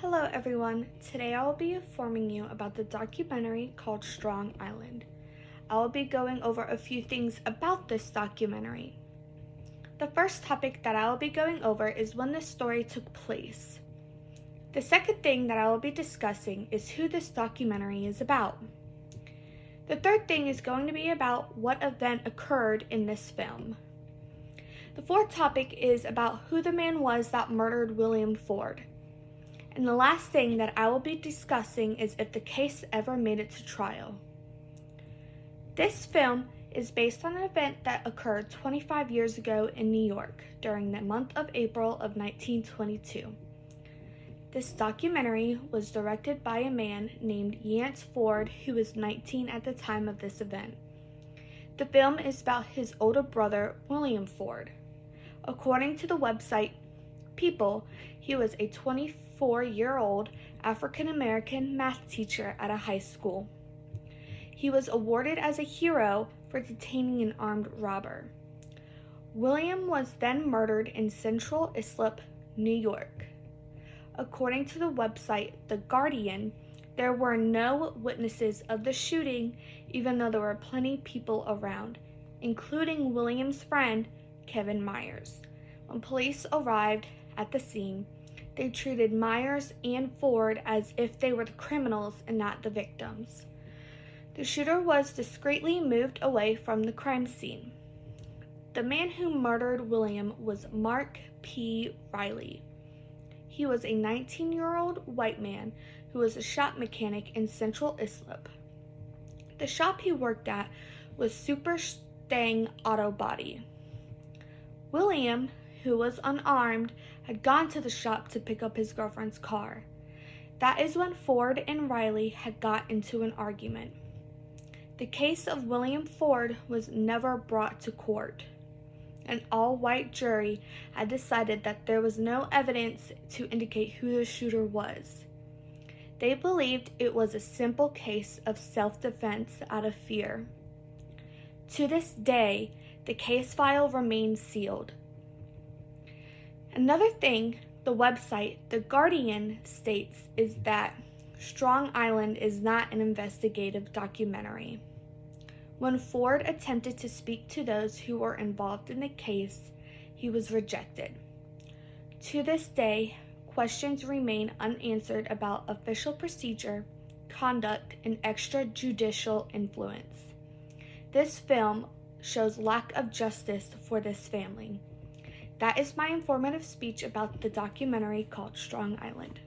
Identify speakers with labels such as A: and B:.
A: Hello everyone, today I will be informing you about the documentary called Strong Island. I will be going over a few things about this documentary. The first topic that I will be going over is when this story took place. The second thing that I will be discussing is who this documentary is about. The third thing is going to be about what event occurred in this film. The fourth topic is about who the man was that murdered William Ford. And the last thing that I will be discussing is if the case ever made it to trial. This film is based on an event that occurred 25 years ago in New York during the month of April of 1922. This documentary was directed by a man named Yancey Ford, who was 19 at the time of this event. The film is about his older brother, William Ford. According to the website People, he was a 24-year-old African-American math teacher at a high school. He was awarded as a hero for detaining an armed robber. William was then murdered in Central Islip, New York. According to the website The Guardian, there were no witnesses of the shooting, even though there were plenty of people around, including William's friend, Kevin Myers. When police arrived at the scene, they treated Myers and Ford as if they were the criminals and not the victims. The shooter was discreetly moved away from the crime scene. The man who murdered William was Mark P. Riley. He was a 19-year-old white man who was a shop mechanic in Central Islip. The shop he worked at was Super Stang Auto Body. William, who was unarmed, had gone to the shop to pick up his girlfriend's car. That is when Ford and Riley had got into an argument. The case of William Ford was never brought to court. An all-white jury had decided that there was no evidence to indicate who the shooter was. They believed it was a simple case of self-defense out of fear. To this day, the case file remains sealed. Another thing the website The Guardian states is that Strong Island is not an investigative documentary. When Ford attempted to speak to those who were involved in the case, he was rejected. To this day, questions remain unanswered about official procedure, conduct, and extrajudicial influence. This film shows lack of justice for this family. That is my informative speech about the documentary called Strong Island.